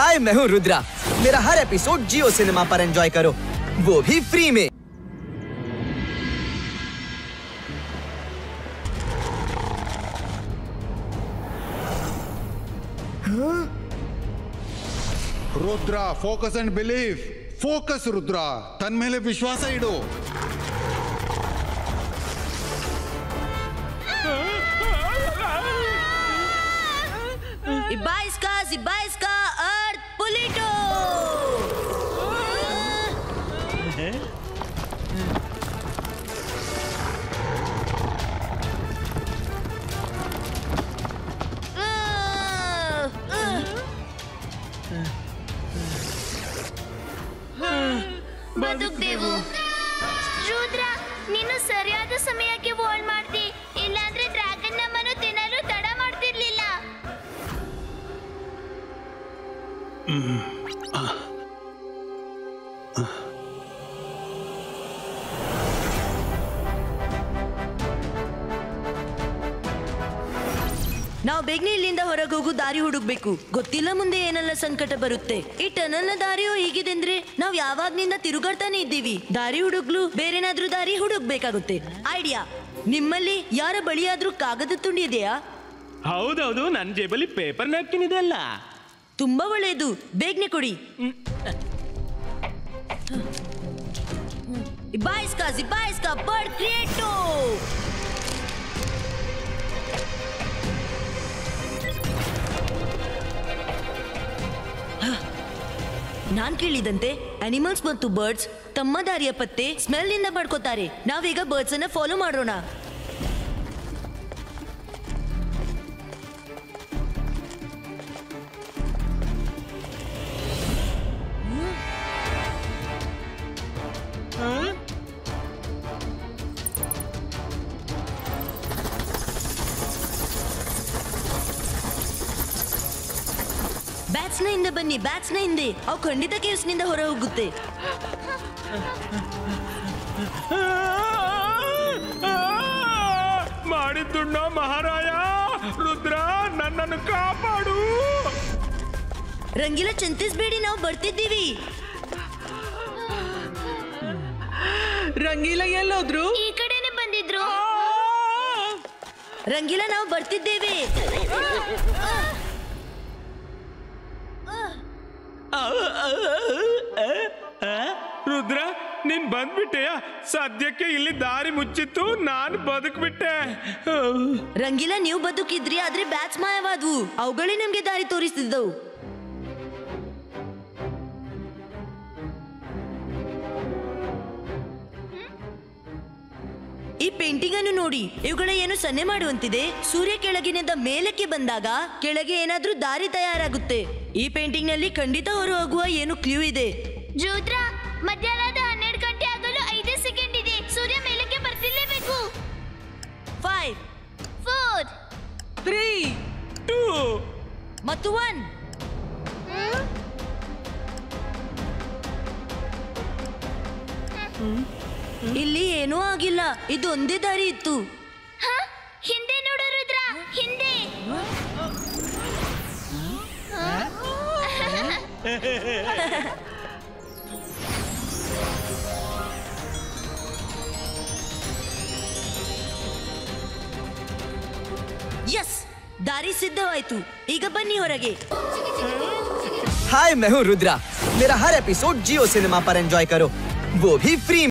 हाय, मैं हूँ रुद्रा। मेरा हर एपिसोड जियो सिनेमा पर एंजॉय करो, वो भी फ्री में। Rudra, focus and believe. Focus Rudra, तन मेले विश्वास इडो। Ibaiska, Earth Polito! ಬದುಕ್ದೇವು. ರುದ್ರ, ನೀನು ಸರಿಯಾದ ಸಮಯಕ್ಕೆ ವಾಲ್ ಮಾಡ್ತಿ, ಇಲ್ಲಾಂದ್ರೆ ಡ್ರ್ಯಾಗನ್ ನಮ್ಮನ್ನು ತಿನ್ನಲು ತಡ ಮಾಡ್ತಿರ್ಲಿಲ್ಲ. ನಾವು ಬೇಗನೆ ಇಲ್ಲಿಂದ ಹೊರಗೆ ಹೋಗು ದಾರಿ ಹುಡುಕ್ಬೇಕು. ಗೊತ್ತಿಲ್ಲ ಮುಂದೆ ಏನೆಲ್ಲ ಸಂಕಟ ಬರುತ್ತೆ. ಈ ಟನಲ್ನ ದಾರಿಯೋ ಹೀಗಿದೆ ಅಂದ್ರೆ ನಾವು ಯಾವಾಗ್ನಿಂದ ತಿರುಗಾಡ್ತಾನೆ ಇದ್ದೀವಿ. ದಾರಿ ಹುಡುಗ್ಲು ಬೇರೆನಾದ್ರೂ ದಾರಿ ಹುಡುಕ್ಬೇಕಾಗುತ್ತೆ. ಐಡಿಯಾ, ನಿಮ್ಮಲ್ಲಿ ಯಾರ ಬಳಿಯಾದ್ರೂ ಕಾಗದ ತುಂಡಿ ಇದೆಯಾ? ಹೌದೌದು, ನನ್ನ ಜೇಬಲ್ಲಿ ಪೇಪರ್ ನ್ಯಾಪ್ಕಿನ್ ಇದೆ ಅಲ್ಲ. ತುಂಬಾ ಒಳ್ಳೆಯದು, ಬೇಗನೆ ಕೊಡಿ. Ibaiska, bird creato! ನಾನ್ ಕೇಳಿದಂತೆ ಅನಿಮಲ್ಸ್ ಮತ್ತು ಬರ್ಡ್ಸ್ ತಮ್ಮ ದಾರಿಯ ಪತ್ತೆ ಸ್ಮೆಲ್ ನಿಂದ ಮಾಡ್ಕೋತಾರೆ. ನಾವೀಗ ಬರ್ಡ್ಸ್ ಅನ್ನ ಫಾಲೋ ಮಾಡೋಣ. ಬ್ಯಾಟ್ಸ್ನ ಹಿಂದೆ ಬನ್ನಿ, ಬ್ಯಾಟ್ಸ್ನ ಹಿಂದೆ. ಅವು ಖಂಡಿತ ಕೇವ್ಸ್ನಿಂದ ಹೊರ ಹೋಗುತ್ತೆ. ಮಾಡಿದ್ದುಣ್ಣ ಮಹಾರಾಯ. ರುದ್ರ, ನನ್ನನ್ನು ಕಾಪಾಡು. ರಂಗಿಲ, ಚಿಂತಿಸ್ಬೇಡಿ, ನಾವು ಬರ್ತಿದ್ದೀವಿ. ರಂಗೀಲ ಎಲ್ಲೋದ್ರು? ಈ ಕಡೆನೆ ಬಂದಿದ್ರು. ರಂಗಿಲ, ನಾವು ಬರ್ತಿದ್ದೇವೆ. ರುದ್ರ, ನೀನ್ ಬಂದ್ಬಿಟ್ಟೆಯ? ಸದ್ಯಕ್ಕೆ ಇಲ್ಲಿ ದಾರಿ ಮುಚ್ಚಿತ್ತು, ನಾನು ಬದುಕ್ಬಿಟ್ಟೆ. ರಂಗಿಲ, ನೀವು ಬದುಕಿದ್ರಿ, ಆದ್ರೆ ಬ್ಯಾಟ್ಸ್ ಮಾಯವಾದ್ವು. ಅವುಗಳೇ ನಮ್ಗೆ ದಾರಿ ತೋರಿಸ್ತಿದ್ದವು. ಈ ಪೇಂಟಿಂಗ್ ಅನ್ನು ನೋಡಿ, ಇವುಗಳ ಏನು ಸನ್ನೆ ಮಾಡುವಂತಿದೆ. ಸೂರ್ಯ ಕೆಳಗಿನಿಂದ ಮೇಲಕ್ಕೆ ಬಂದಾಗ ಕೆಳಗೆ ಏನಾದ್ರೂ ದಾರಿ ತಯಾರಾಗುತ್ತೆ. ಈ ಪೇಂಟಿಂಗ್ ನಲ್ಲಿ ಖಂಡಿತ ಹೊರ ಹೋಗುವ ಏನು ಕ್ಲೂ ಇದೆ. ರುದ್ರ, ಮಧ್ಯಾಹ್ನದ 12 ಗಂಟೆ ಆಗಲು 5 ಸೆಕೆಂಡ್ ಇದೆ. ಸೂರ್ಯ ಮೇಲಕ್ಕೆ ಬರ್ತಿರ್ಲೇಬೇಕು. 5 4 3 2 ಮತ್ತು 1. ಇಲ್ಲಿ ಏನೂ ಆಗಿಲ್ಲ, ಇದು ಒಂದೇ ದಾರಿ ಇತ್ತು. ಹಿಂದೆ ನೋಡು ರುದ್ರ, ಹಿಂದೆ. ಯಸ್, ದಾರಿ ಸಿದ್ಧವಾಯ್ತು. ಈಗ ಬನ್ನಿ ಹೊರಗೆ. हाय, मैं हूँ रुद्रा। मेरा हर एपिसोड जियो सिनेमा पर एंजॉय करो, वो भी फ्री में।